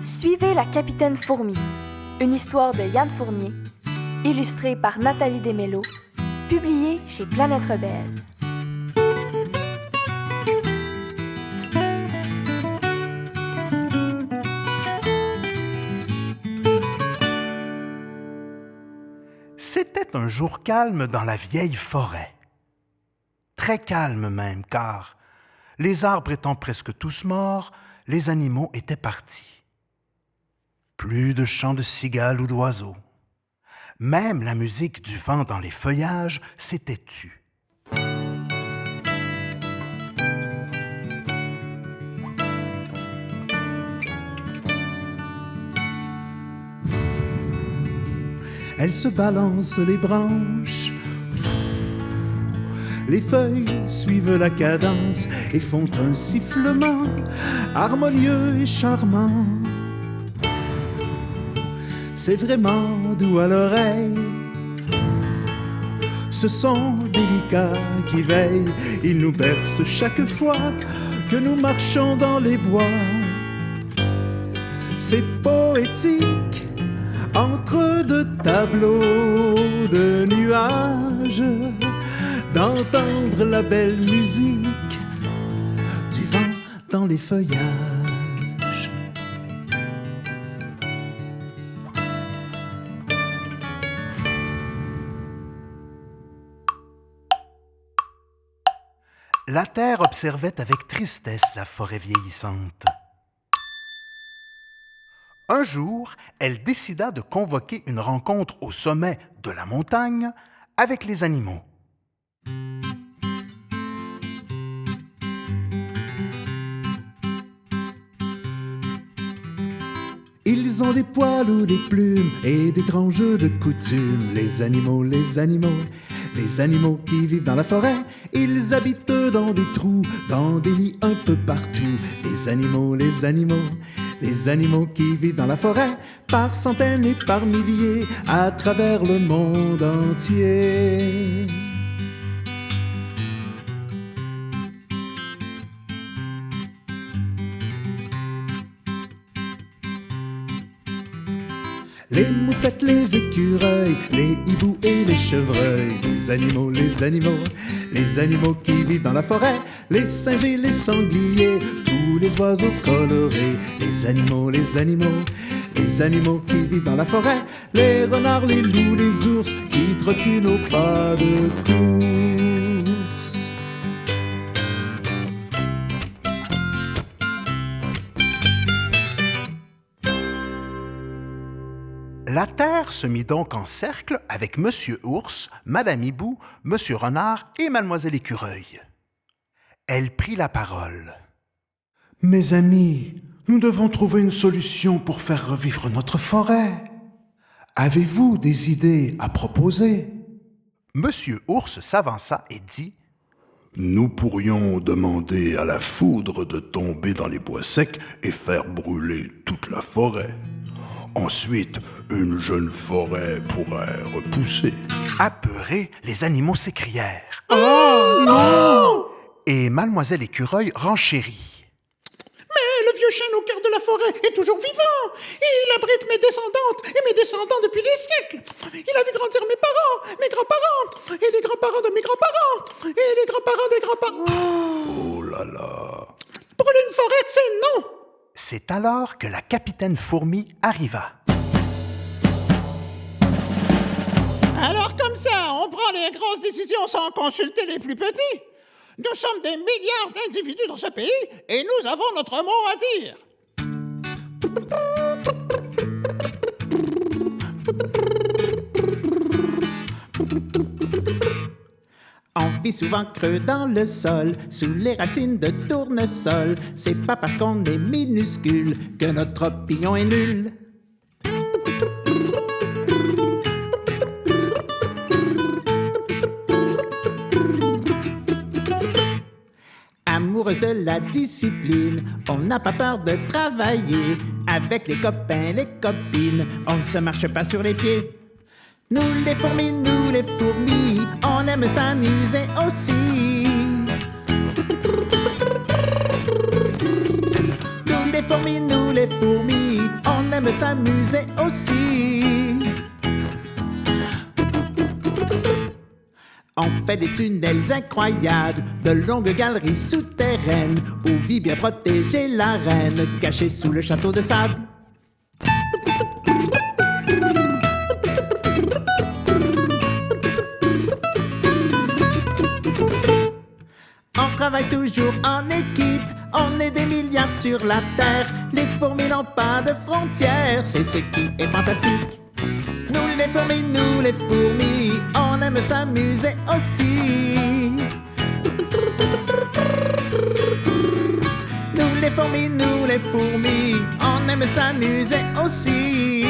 Suivez la Capitaine Fourmi, une histoire de Yann Fournier, illustrée par Nathalie Desmello, publiée chez Planète Rebelle. C'était un jour calme dans la vieille forêt. Très calme même, car, les arbres étant presque tous morts, les animaux étaient partis. Plus de chants de cigales ou d'oiseaux. Même la musique du vent dans les feuillages s'était tue. Elle se balance les branches. Les feuilles suivent la cadence et font un sifflement harmonieux et charmant. C'est vraiment doux à l'oreille. Ce son délicat qui veille, il nous berce chaque fois que nous marchons dans les bois. C'est poétique. Entre deux tableaux de nuages, d'entendre la belle musique du vent dans les feuillages. La terre observait avec tristesse la forêt vieillissante. Un jour, elle décida de convoquer une rencontre au sommet de la montagne avec les animaux. Ils ont des poils ou des plumes et d'étranges de coutumes. Les animaux, les animaux, les animaux qui vivent dans la forêt. Ils habitent dans des trous, dans des nids un peu partout. Les animaux, les animaux, les animaux qui vivent dans la forêt, par centaines et par milliers, à travers le monde entier. Les moufettes, les écureuils, les hiboux et les chevreuils, les animaux, les animaux, les animaux qui vivent dans la forêt, les singes et les sangliers, tous les oiseaux colorés, les animaux, les animaux, les animaux qui vivent dans la forêt, les renards, les loups, les ours qui trottinent au pas de course. La terre se mit donc en cercle avec Monsieur Ours, Madame Hibou, Monsieur Renard et Mademoiselle Écureuil. Elle prit la parole. « Mes amis, nous devons trouver une solution pour faire revivre notre forêt. Avez-vous des idées à proposer ?» Monsieur Ours s'avança et dit « Nous pourrions demander à la foudre de tomber dans les bois secs et faire brûler toute la forêt. Ensuite, une jeune forêt pourrait repousser. » Apeurés, les animaux s'écrièrent. « Oh non !» Et Mademoiselle Écureuil renchérit. « Mais le vieux chêne au cœur de la forêt est toujours vivant. Il abrite mes descendantes et mes descendants depuis des siècles. Il a vu grandir mes parents, mes grands-parents, et les grands-parents de mes grands-parents, et les grands-parents des grands-parents. » Oh là là! Brûler une forêt, c'est non! C'est alors que la Capitaine Fourmi arriva. Alors comme ça, on prend les grosses décisions sans consulter les plus petits. Nous sommes des milliards d'individus dans ce pays et nous avons notre mot à dire. On vit souvent creux dans le sol, sous les racines de tournesol. C'est pas parce qu'on est minuscule que notre opinion est nulle. Amoureuse de la discipline, on n'a pas peur de travailler. Avec les copains, les copines, on ne se marche pas sur les pieds. Nous les fourmis, on aime s'amuser aussi. Nous les fourmis, aime s'amuser aussi. On fait des tunnels incroyables, de longues galeries souterraines, où vit bien protégée la reine, cachée sous le château de sable. On travaille toujours en équipe, on est des milliards sur la terre. Les fourmis n'ont pas de frontières, c'est ce qui est fantastique. Nous les fourmis, on aime s'amuser aussi. Nous les fourmis, on aime s'amuser aussi.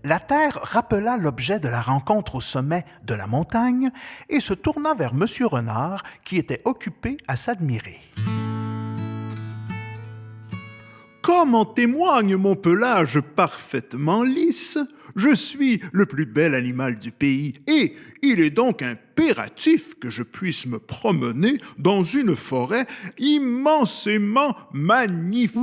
La Terre rappela l'objet de la rencontre au sommet de la montagne et se tourna vers Monsieur Renard qui était occupé à s'admirer. Comme en témoigne mon pelage parfaitement lisse, je suis le plus bel animal du pays et il est donc impératif que je puisse me promener dans une forêt immensément magnifique.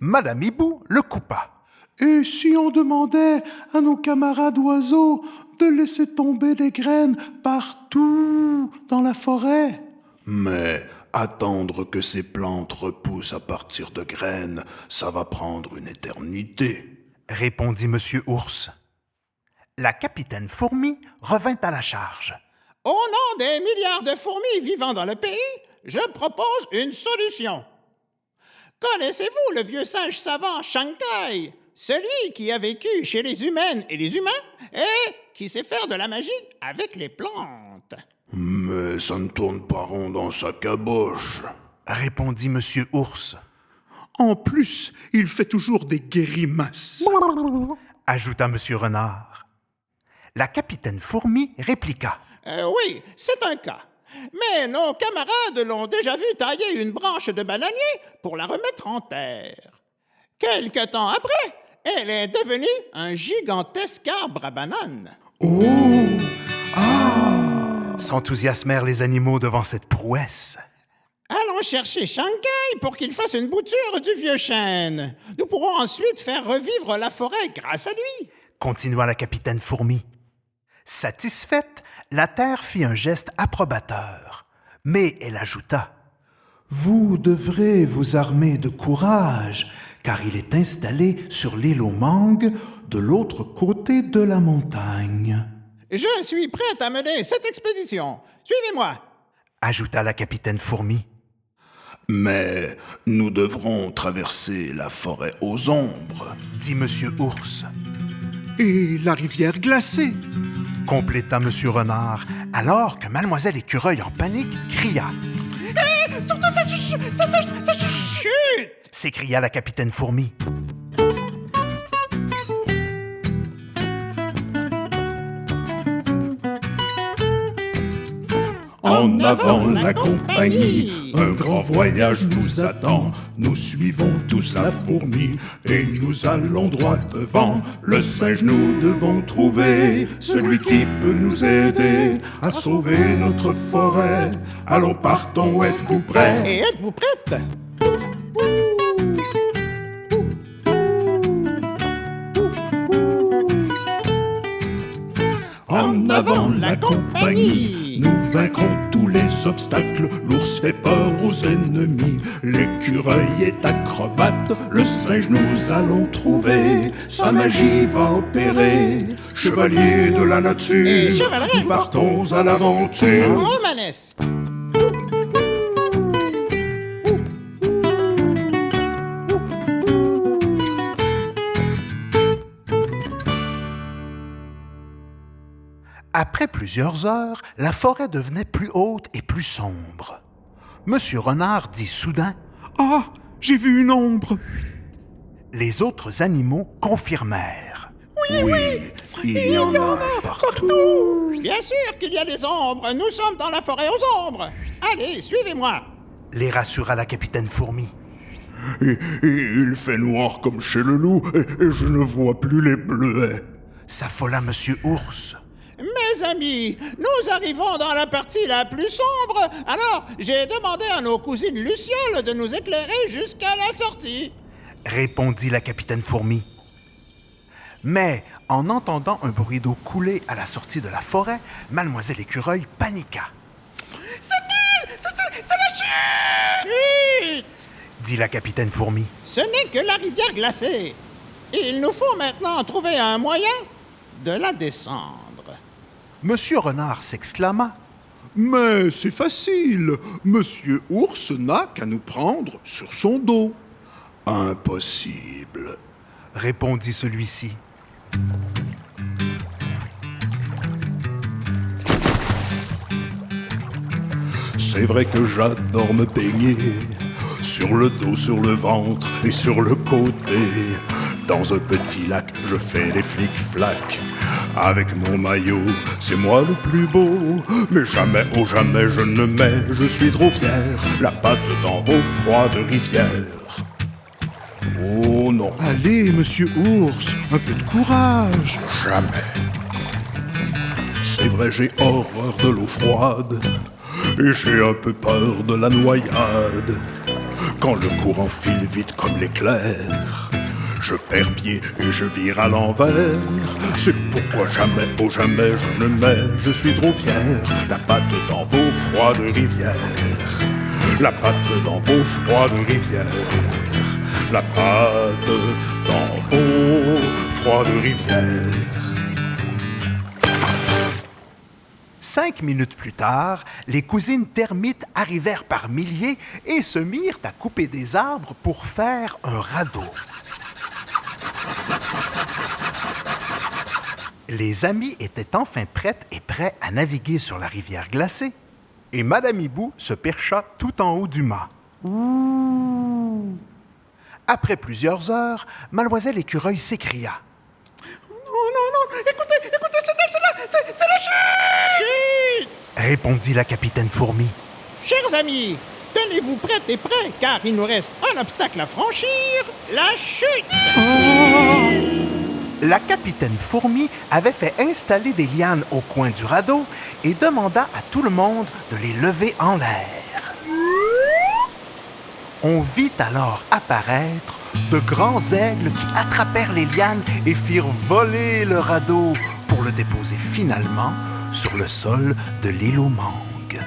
Madame Hibou le coupa. Et si on demandait à nos camarades oiseaux de laisser tomber des graines partout dans la forêt? Mais attendre que ces plantes repoussent à partir de graines, ça va prendre une éternité, répondit Monsieur Ours. La capitaine Fourmi revint à la charge. Au nom des milliards de fourmis vivant dans le pays, je propose une solution. Connaissez-vous le vieux singe savant Shankai, celui qui a vécu chez les humaines et les humains et qui sait faire de la magie avec les plantes? Mais ça ne tourne pas rond dans sa caboche, répondit Monsieur Ours. En plus, il fait toujours des grimaces, ajouta Monsieur Renard. La capitaine Fourmi répliqua. Oui, c'est un cas. Mais nos camarades l'ont déjà vu tailler une branche de bananier pour la remettre en terre. Quelque temps après, elle est devenue un gigantesque arbre à bananes. S'enthousiasmèrent les animaux devant cette prouesse. Allons chercher Shankai pour qu'il fasse une bouture du vieux chêne. Nous pourrons ensuite faire revivre la forêt grâce à lui. Continua la capitaine Fourmi. Satisfaite, la Terre fit un geste approbateur. Mais elle ajouta. Vous devrez vous armer de courage, car il est installé sur l'île aux mangues de l'autre côté de la montagne. Je suis prête à mener cette expédition. Suivez-moi, ajouta la capitaine Fourmi. Mais nous devrons traverser la forêt aux ombres, dit Monsieur Ours. et la rivière glacée. Compléta Monsieur Renard, alors que Mademoiselle Écureuil en panique cria. surtout ça chut! S'écria la capitaine Fourmi. En avant la compagnie, un grand voyage nous attend. Nous suivons tous la fourmi et nous allons droit devant. Le singe nous devons trouver, celui qui peut nous aider à sauver notre forêt. Allons, partons, êtes-vous prêts? Et êtes-vous prête? En avant la compagnie, nous vaincrons tous les obstacles. L'ours fait peur aux ennemis, l'écureuil est acrobate. Le singe nous allons trouver, sa magie va opérer. Chevalier de la nature, Et chevaleresse. nous partons à l'aventure. Romanesque. Après plusieurs heures, la forêt devenait plus haute et plus sombre. Monsieur Renard dit soudain « Ah, j'ai vu une ombre !» Les autres animaux confirmèrent. Oui, il y en a partout. Bien sûr qu'il y a des ombres. Nous sommes dans la forêt aux ombres. Allez, suivez-moi. Les rassura la capitaine Fourmi. Et il fait noir comme chez le loup et je ne vois plus les bleuets. S'affola Monsieur Ours. Mes amis, nous arrivons dans la partie la plus sombre, alors j'ai demandé à nos cousines Lucioles de nous éclairer jusqu'à la sortie. Répondit la capitaine Fourmi. Mais, en entendant un bruit d'eau couler à la sortie de la forêt, Mademoiselle Écureuil paniqua. C'est elle! C'est la chute! Chut! Dit la capitaine Fourmi. Ce n'est que la rivière glacée. Il nous faut maintenant trouver un moyen de la descendre. Monsieur Renard s'exclama. Mais c'est facile. Monsieur Ours n'a qu'à nous prendre sur son dos. Impossible. Répondit celui-ci. C'est vrai que j'adore me baigner, sur le dos, sur le ventre et sur le côté. Dans un petit lac, je fais des flic-flac. Avec mon maillot, c'est moi le plus beau. Mais jamais, oh jamais, je ne mets, je suis trop fier, la patte dans vos froides rivières. Oh non, Allez, monsieur Ours, un peu de courage. jamais. C'est vrai, j'ai horreur de l'eau froide. Et j'ai un peu peur de la noyade. Quand le courant file vite comme l'éclair, je perds pied et je vire à l'envers. C'est pourquoi jamais, oh jamais, je ne mets, je suis trop fier, la patte dans vos froides rivières. La patte dans vos froides rivières. La patte dans vos froides rivières. 5 minutes plus tard, les cousines termites arrivèrent par milliers et se mirent à couper des arbres pour faire un radeau. Les amis étaient enfin prêtes et prêts à naviguer sur la rivière glacée. Et Madame Hibou se percha tout en haut du mât. Ouh! Après plusieurs heures, Mademoiselle Écureuil s'écria. Non, écoutez, c'est la chute! Chut! Répondit la capitaine Fourmi. Chers amis, tenez-vous prêts et prêts, car il nous reste un obstacle à franchir, la chute! La capitaine Fourmi avait fait installer des lianes au coin du radeau et demanda à tout le monde de les lever en l'air. On vit alors apparaître de grands aigles qui attrapèrent les lianes et firent voler le radeau pour le déposer finalement sur le sol de l'île aux mangues.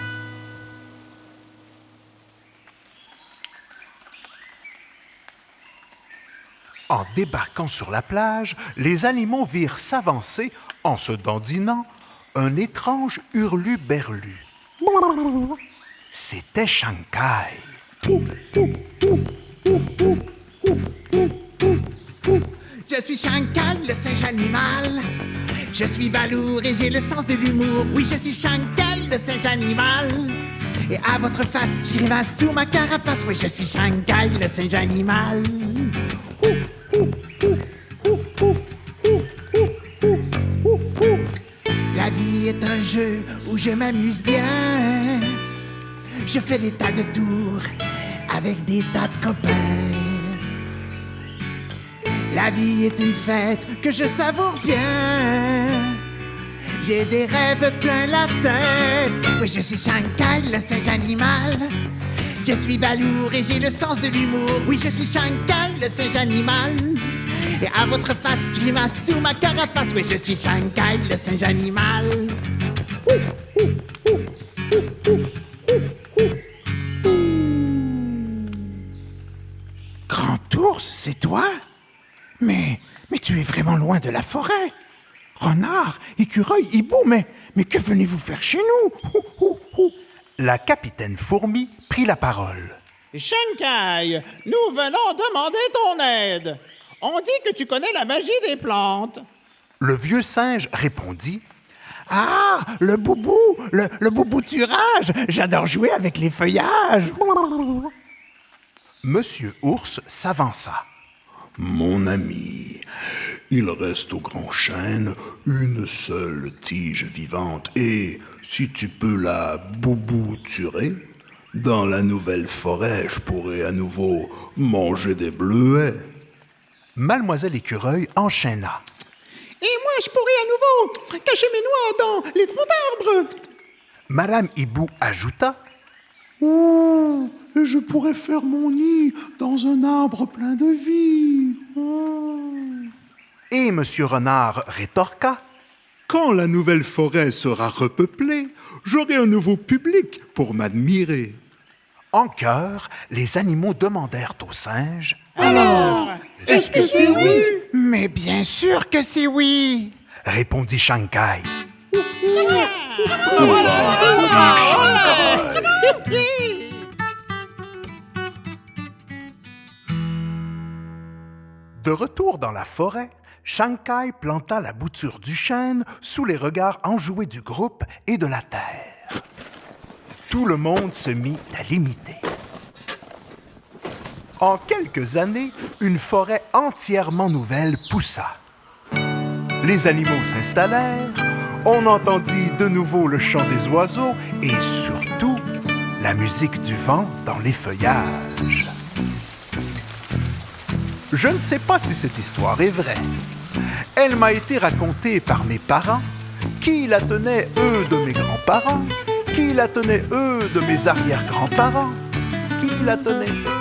En débarquant sur la plage, les animaux virent s'avancer, en se dandinant, un étrange hurluberlu. C'était Shankai. Je suis Shankai, le singe animal. Je suis balourd et j'ai le sens de l'humour. Oui, je suis Shankai, le singe animal. Et à votre face, je grimace sous ma carapace. Oui, je suis Shankai, le singe animal. La vie est un jeu où je m'amuse bien. Je fais des tas de tours avec des tas de copains. La vie est une fête que je savoure bien. J'ai des rêves plein la tête. Oui, je suis Shankai, le singe animal. Je suis balourd et j'ai le sens de l'humour. Oui, je suis Shankai, le singe animal. Et à votre face, je grimace sous ma carapace. Oui, je suis Shankai, le singe animal. Grand ours, c'est toi? Mais tu es vraiment loin de la forêt. Renard, écureuil, hibou, mais que venez-vous faire chez nous? La capitaine Fourmi prit la parole. Shankai, nous venons demander ton aide. On dit que tu connais la magie des plantes. Le vieux singe répondit. Ah, le boubou, le boubouturage. J'adore jouer avec les feuillages. Monsieur Ours s'avança. Mon ami, il reste au grand chêne une seule tige vivante et si tu peux la boubouturer, dans la nouvelle forêt, je pourrai à nouveau manger des bleuets. Mademoiselle Écureuil enchaîna. Et moi, je pourrais à nouveau cacher mes noix dans les troncs d'arbres. Madame Hibou ajouta. Oh, et je pourrais faire mon nid dans un arbre plein de vie. Et Monsieur Renard rétorqua. Quand la nouvelle forêt sera repeuplée, j'aurai un nouveau public pour m'admirer. En chœur, les animaux demandèrent au singe. Alors, est-ce que c'est oui? Mais bien sûr que c'est oui. Répondit Shanghai. De retour dans la forêt, Shanghai planta la bouture du chêne sous les regards enjoués du groupe et de la terre. Tout le monde se mit à l'imiter. En quelques années, une forêt entièrement nouvelle poussa. Les animaux s'installèrent, on entendit de nouveau le chant des oiseaux et surtout la musique du vent dans les feuillages. Je ne sais pas si cette histoire est vraie. Elle m'a été racontée par mes parents, qui la tenaient, eux, de mes grands-parents, qui la tenaient, eux, de mes arrière-grands-parents, qui la tenaient, eux,